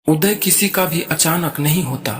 उदय किसी का भी अचानक नहीं होता।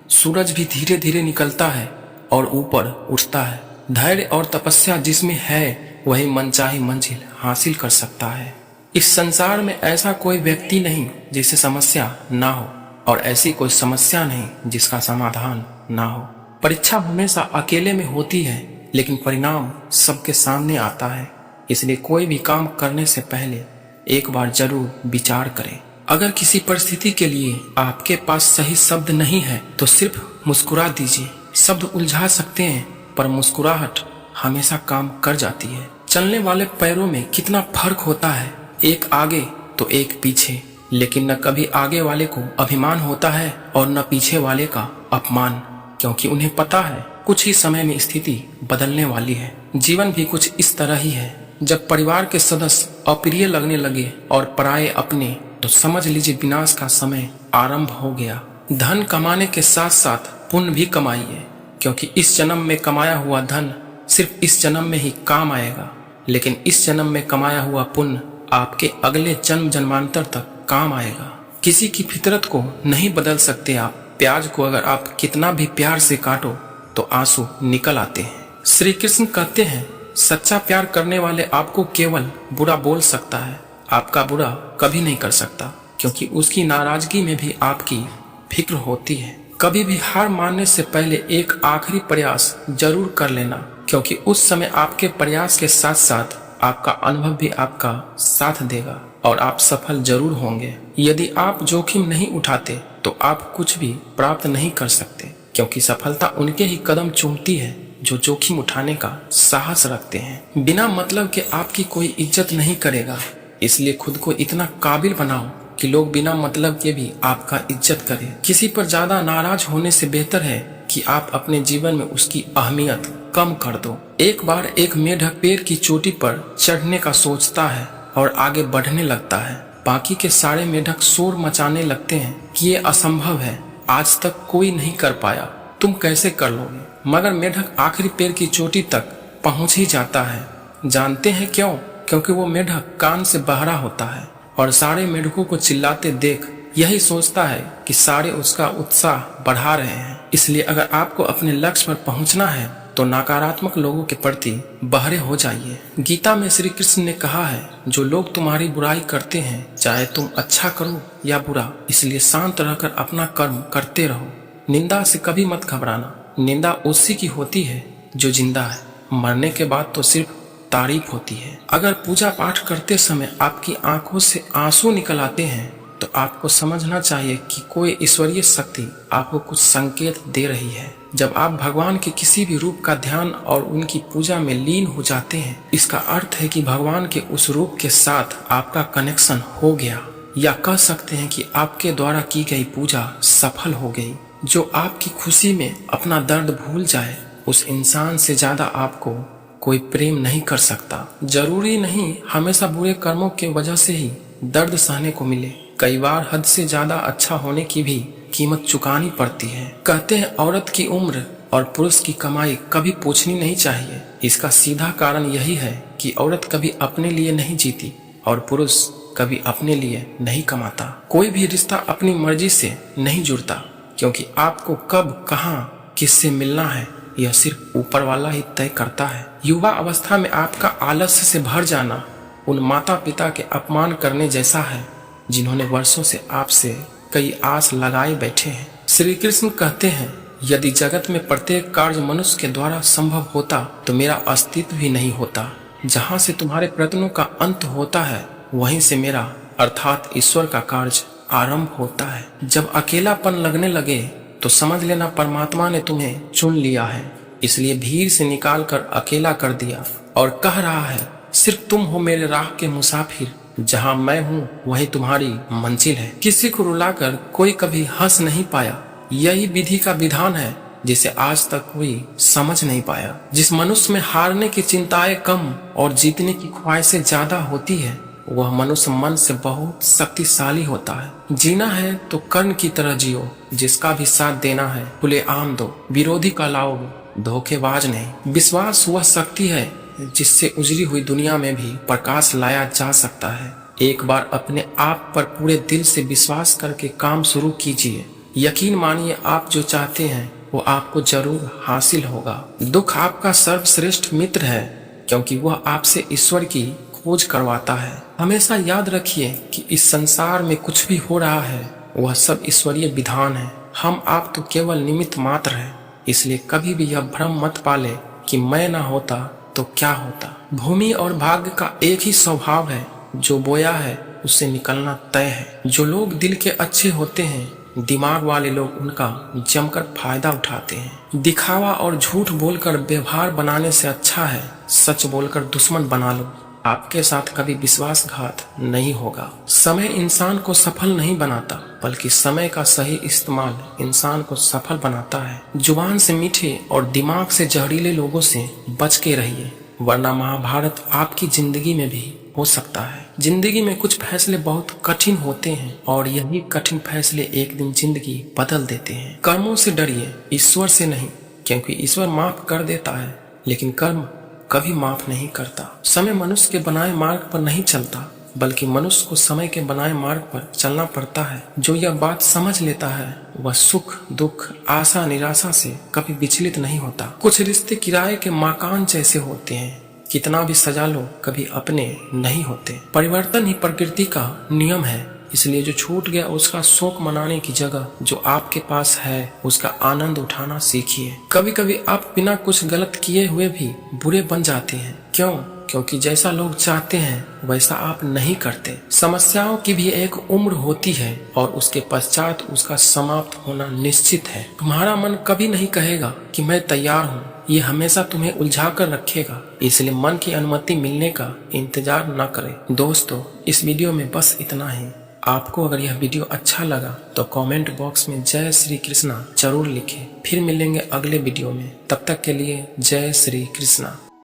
सूरज भी धीरे धीरे निकलता है और ऊपर उठता है। धैर्य और तपस्या जिसमें है वही मनचाही मंजिल हासिल कर सकता है। इस संसार में ऐसा कोई व्यक्ति नहीं जिसे समस्या ना हो और ऐसी कोई समस्या नहीं जिसका समाधान ना हो। परीक्षा हमेशा अकेले में होती है लेकिन परिणाम सबके सामने आता है। इसलिए कोई भी काम करने से पहले एक बार जरूर विचार करें। अगर किसी परिस्थिति के लिए आपके पास सही शब्द नहीं है तो सिर्फ मुस्कुरा दीजिए। शब्द उलझा सकते हैं पर मुस्कुराहट हमेशा काम कर जाती है। चलने वाले पैरों में कितना फर्क होता है, एक आगे तो एक पीछे, लेकिन न कभी आगे वाले को अभिमान होता है और न पीछे वाले का अपमान, क्योंकि उन्हें पता है कुछ ही समय में स्थिति बदलने वाली है। जीवन भी कुछ इस तरह ही है। जब परिवार के सदस्य अप्रिय लगने लगे और पराये अपने, तो समझ लीजिए विनाश का समय आरंभ हो गया। धन कमाने के साथ साथ पुण्य भी कमाइए, क्योंकि इस जन्म में कमाया हुआ धन सिर्फ इस जन्म में ही काम आएगा, लेकिन इस जन्म में कमाया हुआ पुण्य आपके अगले जन्म जन्मांतर तक काम आएगा। किसी की फितरत को नहीं बदल सकते आप। प्याज को अगर आप कितना भी प्यार से काटो तो आंसू निकल आते हैं। श्री कृष्ण कहते हैं, सच्चा प्यार करने वाले आपको केवल बुरा बोल सकता है, आपका बुरा कभी नहीं कर सकता, क्योंकि उसकी नाराजगी में भी आपकी फिक्र होती है। कभी भी हार मानने से पहले एक आखिरी प्रयास जरूर कर लेना, क्योंकि उस समय आपके प्रयास के साथ साथ आपका अनुभव भी आपका साथ देगा और आप सफल जरूर होंगे। यदि आप जोखिम नहीं उठाते तो आप कुछ भी प्राप्त नहीं कर सकते, क्योंकि सफलता उनके ही कदम चूमती है जो जोखिम उठाने का साहस रखते हैं। बिना मतलब के आपकी कोई इज्जत नहीं करेगा, इसलिए खुद को इतना काबिल बनाओ कि लोग बिना मतलब के भी आपका इज्जत करें। किसी पर ज्यादा नाराज होने से बेहतर है कि आप अपने जीवन में उसकी अहमियत कम कर दो। एक बार एक मेढक पेड़ की चोटी पर चढ़ने का सोचता है और आगे बढ़ने लगता है। बाकी के सारे मेढक शोर मचाने लगते हैं कि ये असंभव है, आज तक कोई नहीं कर पाया, तुम कैसे कर लोगे। मगर मेढक आखिरी पेड़ की चोटी तक पहुंच ही जाता है। जानते हैं क्यों? क्योंकि वो मेढक कान से बहरा होता है और सारे मेढकों को चिल्लाते देख यही सोचता है कि सारे उसका उत्साह बढ़ा रहे हैं। इसलिए अगर आपको अपने लक्ष्य पर पहुंचना है तो नकारात्मक लोगों के प्रति बहरे हो जाइए। गीता में श्री कृष्ण ने कहा है, जो लोग तुम्हारी बुराई करते हैं, चाहे तुम अच्छा करो या बुरा, इसलिए शांत रहकर अपना कर्म करते रहो। निंदा से कभी मत घबराना। निंदा उसी की होती है जो जिंदा है, मरने के बाद तो सिर्फ तारीफ होती है। अगर पूजा पाठ करते समय आपकी आंखों से आंसू निकल आते हैं तो आपको समझना चाहिए कि कोई ईश्वरीय शक्ति आपको कुछ संकेत दे रही है। जब आप भगवान के किसी भी रूप का ध्यान और उनकी पूजा में लीन हो जाते हैं, इसका अर्थ है कि भगवान के उस रूप के साथ आपका कनेक्शन हो गया, या कह सकते हैं कि आपके द्वारा की गई पूजा सफल हो गई। जो आपकी खुशी में अपना दर्द भूल जाए, उस इंसान से ज्यादा आपको कोई प्रेम नहीं कर सकता। जरूरी नहीं हमेशा बुरे कर्मों के वजह से ही दर्द सहने को मिले, कई बार हद से ज्यादा अच्छा होने की भी कीमत चुकानी पड़ती है। कहते हैं औरत की उम्र और पुरुष की कमाई कभी पूछनी नहीं चाहिए। इसका सीधा कारण यही है कि औरत कभी अपने लिए नहीं जीती और पुरुष कभी अपने लिए नहीं कमाता। कोई भी रिश्ता अपनी मर्जी से नहीं जुड़ता, क्योंकि आपको कब, कहाँ, किससे मिलना है यह सिर्फ ऊपर वाला ही तय करता है। युवा अवस्था में आपका आलस्य से भर जाना उन माता पिता के अपमान करने जैसा है जिन्होंने वर्षों से आपसे कई आस लगाए बैठे हैं। श्री कृष्ण कहते हैं, यदि जगत में प्रत्येक कार्य मनुष्य के द्वारा संभव होता तो मेरा अस्तित्व भी नहीं होता। जहाँ से तुम्हारे प्रयत्नों का अंत होता है वहीं से मेरा अर्थात ईश्वर का कार्य आरंभ होता है। जब अकेलापन लगने लगे तो समझ लेना परमात्मा ने तुम्हें चुन लिया है, इसलिए भीड़ से निकाल कर अकेला कर दिया और कह रहा है, सिर्फ तुम हो मेरे राह के मुसाफिर, जहाँ मैं हूँ वही तुम्हारी मंजिल है। किसी को रुलाकर कोई कभी हंस नहीं पाया, यही विधि का विधान है जिसे आज तक कोई समझ नहीं पाया। जिस मनुष्य में हारने की चिंताएं कम और जीतने की ख्वाहिशें ज्यादा होती है, वह मनुष्य मन से बहुत शक्तिशाली होता है। जीना है तो कर्ण की तरह जियो, जिसका भी साथ देना है खुले आम दो, विरोधी का लाओगे धोखेबाज नहीं। विश्वास वह शक्ति है जिससे उजड़ी हुई दुनिया में भी प्रकाश लाया जा सकता है। एक बार अपने आप पर पूरे दिल से विश्वास करके काम शुरू कीजिए। यकीन मानिए, आप जो चाहते हैं वो आपको जरूर हासिल होगा। दुख आपका सर्वश्रेष्ठ मित्र है, क्योंकि वह आपसे ईश्वर की खोज करवाता है। हमेशा याद रखिए कि इस संसार में कुछ भी हो रहा है वह सब ईश्वरीय विधान है। हम आप तो केवल निमित्त मात्र हैं। इसलिए कभी भी यह भ्रम मत पाले कि मैं ना होता तो क्या होता। भूमि और भाग्य का एक ही स्वभाव है, जो बोया है उससे निकलना तय है। जो लोग दिल के अच्छे होते हैं, दिमाग वाले लोग उनका जमकर फायदा उठाते हैं। दिखावा और झूठ बोलकर व्यवहार बनाने से अच्छा है सच बोलकर दुश्मन बना लो। आपके साथ कभी विश्वासघात नहीं होगा। समय इंसान को सफल नहीं बनाता, बल्कि समय का सही इस्तेमाल इंसान को सफल बनाता है। जुबान से मीठे और दिमाग से जहरीले लोगों से बच के रहिए, वरना महाभारत आपकी जिंदगी में भी हो सकता है। जिंदगी में कुछ फैसले बहुत कठिन होते हैं और यही कठिन फैसले एक दिन जिंदगी बदल देते हैं। कर्मों से डरिए, ईश्वर से नहीं, क्योंकि ईश्वर माफ कर देता है लेकिन कर्म कभी माफ नहीं करता। समय मनुष्य के बनाए मार्ग पर नहीं चलता, बल्कि मनुष्य को समय के बनाए मार्ग पर चलना पड़ता है। जो यह बात समझ लेता है वह सुख दुख आशा निराशा से कभी विचलित नहीं होता। कुछ रिश्ते किराए के मकान जैसे होते हैं, कितना भी सजा लो कभी अपने नहीं होते। परिवर्तन ही प्रकृति का नियम है, इसलिए जो छूट गया उसका शोक मनाने की जगह जो आपके पास है उसका आनंद उठाना सीखिए। कभी कभी आप बिना कुछ गलत किए हुए भी बुरे बन जाते हैं। क्यों? क्योंकि जैसा लोग चाहते हैं वैसा आप नहीं करते। समस्याओं की भी एक उम्र होती है और उसके पश्चात उसका समाप्त होना निश्चित है। तुम्हारा मन कभी नहीं कहेगा कि मैं तैयार हूँ, ये हमेशा तुम्हें उलझा कर रखेगा। इसलिए मन की अनुमति मिलने का इंतजार न करें। दोस्तों, इस वीडियो में बस इतना ही। आपको अगर यह वीडियो अच्छा लगा तो कमेंट बॉक्स में जय श्री कृष्णा जरूर लिखें। फिर मिलेंगे अगले वीडियो में, तब तक के लिए जय श्री कृष्णा।